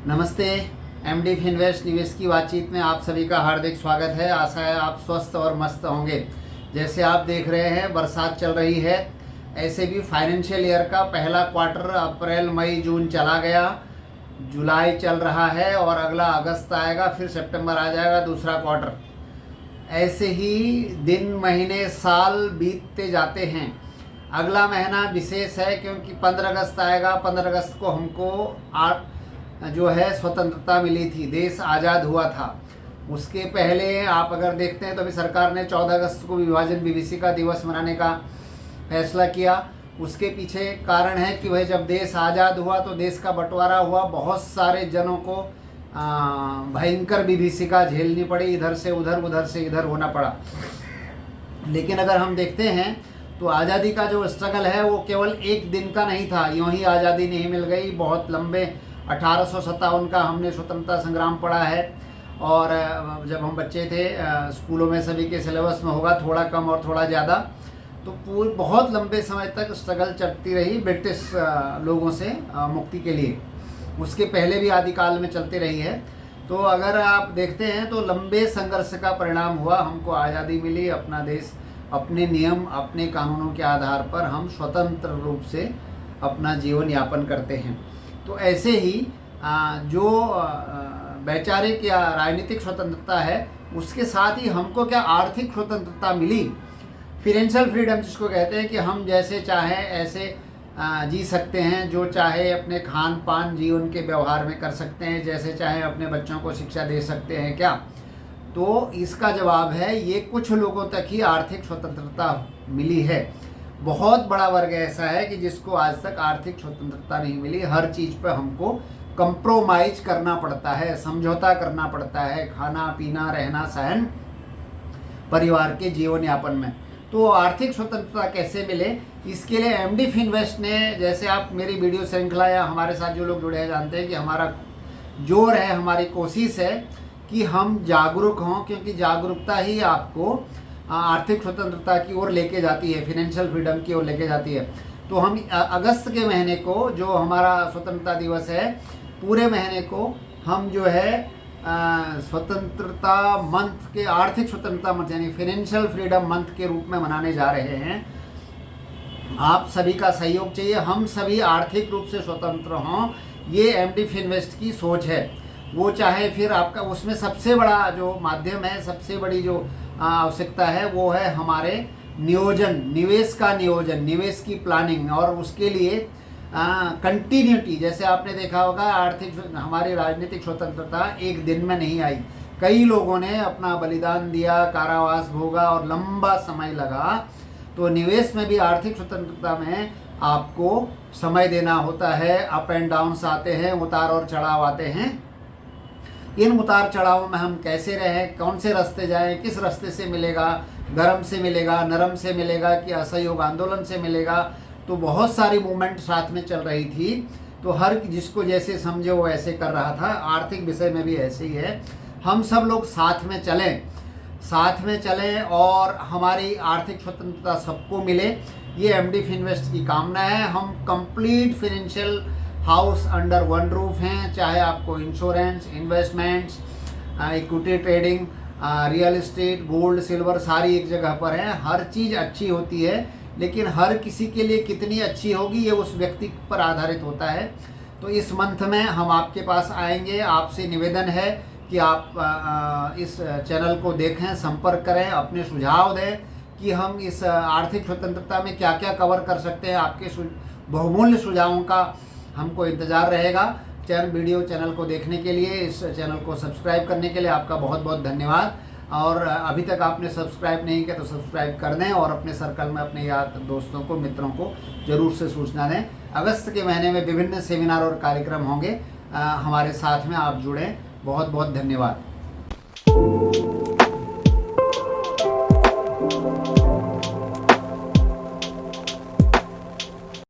नमस्ते। MD Finvest निवेश की बातचीत में आप सभी का हार्दिक स्वागत है। आशा है आप स्वस्थ और मस्त होंगे। जैसे आप देख रहे हैं बरसात चल रही है, ऐसे भी फाइनेंशियल ईयर का पहला क्वार्टर अप्रैल मई जून चला गया, जुलाई चल रहा है और अगला अगस्त आएगा, फिर सितंबर आ जाएगा दूसरा क्वार्टर। ऐसे ही दिन महीने साल बीतते जाते हैं। अगला महीना विशेष है क्योंकि 15 अगस्त आएगा। 15 अगस्त को हमको जो है स्वतंत्रता मिली थी, देश आज़ाद हुआ था। उसके पहले आप अगर देखते हैं तो अभी सरकार ने 14 अगस्त को विभाजन विभीषिका दिवस मनाने का फैसला किया। उसके पीछे कारण है कि वह जब देश आज़ाद हुआ तो देश का बंटवारा हुआ, बहुत सारे जनों को भयंकर विभीषिका झेलनी पड़ी, इधर से उधर उधर से इधर होना पड़ा। लेकिन अगर हम देखते हैं तो आज़ादी का जो स्ट्रगल है वो केवल एक दिन का नहीं था, यूँ ही आज़ादी नहीं मिल गई। बहुत लंबे 1857 का हमने स्वतंत्रता संग्राम पढ़ा है और जब हम बच्चे थे स्कूलों में सभी के सिलेबस में होगा, थोड़ा कम और थोड़ा ज़्यादा। तो पूरे बहुत लंबे समय तक स्ट्रगल चलती रही ब्रिटिश लोगों से मुक्ति के लिए। उसके पहले भी आदिकाल में चलती रही है। तो अगर आप देखते हैं तो लंबे संघर्ष का परिणाम हुआ, हमको आज़ादी मिली। अपना देश अपने नियम अपने कानूनों के आधार पर हम स्वतंत्र रूप से अपना जीवन यापन करते हैं। तो ऐसे ही जो वैचारिक या राजनीतिक स्वतंत्रता है उसके साथ ही हमको क्या आर्थिक स्वतंत्रता मिली, फिनेंशियल फ्रीडम जिसको कहते हैं कि हम जैसे चाहें ऐसे जी सकते हैं, जो चाहे अपने खान पान जीवन के व्यवहार में कर सकते हैं, जैसे चाहे अपने बच्चों को शिक्षा दे सकते हैं क्या। तो इसका जवाब है ये कुछ लोगों तक ही आर्थिक स्वतंत्रता मिली है। बहुत बड़ा वर्ग ऐसा है कि जिसको आज तक आर्थिक स्वतंत्रता नहीं मिली। हर चीज़ पर हमको कंप्रोमाइज करना पड़ता है, समझौता करना पड़ता है, खाना पीना रहना सहन परिवार के जीवन यापन में। तो आर्थिक स्वतंत्रता कैसे मिले, इसके लिए एमडी फिनवेस्ट ने, जैसे आप मेरी वीडियो श्रृंखला या हमारे साथ जो लोग जुड़े हैं जानते हैं कि हमारा जोर है, हमारी कोशिश है कि हम जागरूक हों, क्योंकि जागरूकता ही आपको आर्थिक स्वतंत्रता की ओर लेके जाती है, फिनेंशियल फ्रीडम की ओर लेके जाती है। तो हम अगस्त के महीने को, जो हमारा स्वतंत्रता दिवस है, पूरे महीने को हम जो है स्वतंत्रता मंथ के, आर्थिक स्वतंत्रता मंथ यानी फिनेंशियल फ्रीडम मंथ के रूप में मनाने जा रहे हैं। आप सभी का सहयोग चाहिए, हम सभी आर्थिक रूप से स्वतंत्र हों, ये एमडी फिनवेस्ट की सोच है। वो चाहे फिर आपका, उसमें सबसे बड़ा जो माध्यम है, सबसे बड़ी जो आवश्यकता है वो है हमारे नियोजन, निवेश का नियोजन, निवेश की प्लानिंग। और उसके लिए कंटिन्यूटी, जैसे आपने देखा होगा आर्थिक हमारी राजनीतिक स्वतंत्रता एक दिन में नहीं आई। कई लोगों ने अपना बलिदान दिया, कारावास भोगा और लंबा समय लगा। तो निवेश में भी आर्थिक स्वतंत्रता में आपको समय देना होता है। अप एंड डाउन्स आते हैं, उतार और चढ़ाव आते हैं। इन उतार चढ़ावों में हम कैसे रहें, कौन से रास्ते जाएं, किस रास्ते से मिलेगा, गर्म से मिलेगा, नरम से मिलेगा कि असहयोग आंदोलन से मिलेगा। तो बहुत सारी मूवमेंट साथ में चल रही थी। तो हर जिसको जैसे समझे वो ऐसे कर रहा था। आर्थिक विषय में भी ऐसे ही है। हम सब लोग साथ में चलें और हमारी आर्थिक स्वतंत्रता सबको मिले, ये एमडी फिनवेस्ट की कामना है। हम complete financial house under one roof हैं। चाहे आपको insurance, investments, equity trading, real estate, gold, silver, सारी एक जगह पर है। हर चीज़ अच्छी होती है, लेकिन हर किसी के लिए कितनी अच्छी होगी ये उस व्यक्ति पर आधारित होता है। तो इस मंथ में हम आपके पास आएंगे। आपसे निवेदन है कि आप इस चैनल को देखें, संपर्क करें, अपने सुझाव दें कि हम इस आर्थिक स्वतंत्रता में क्या क्या कवर कर सकते हैं। आपके बहुमूल्य सुझावों का हमको इंतज़ार रहेगा। वीडियो चैनल को देखने के लिए, इस चैनल को सब्सक्राइब करने के लिए आपका बहुत बहुत धन्यवाद। और अभी तक आपने सब्सक्राइब नहीं किया तो सब्सक्राइब कर दें और अपने सर्कल में अपने यार दोस्तों को, मित्रों को ज़रूर से सूचना दें। अगस्त के महीने में विभिन्न सेमिनार और कार्यक्रम होंगे, हमारे साथ में आप जुड़ें। बहुत बहुत धन्यवाद।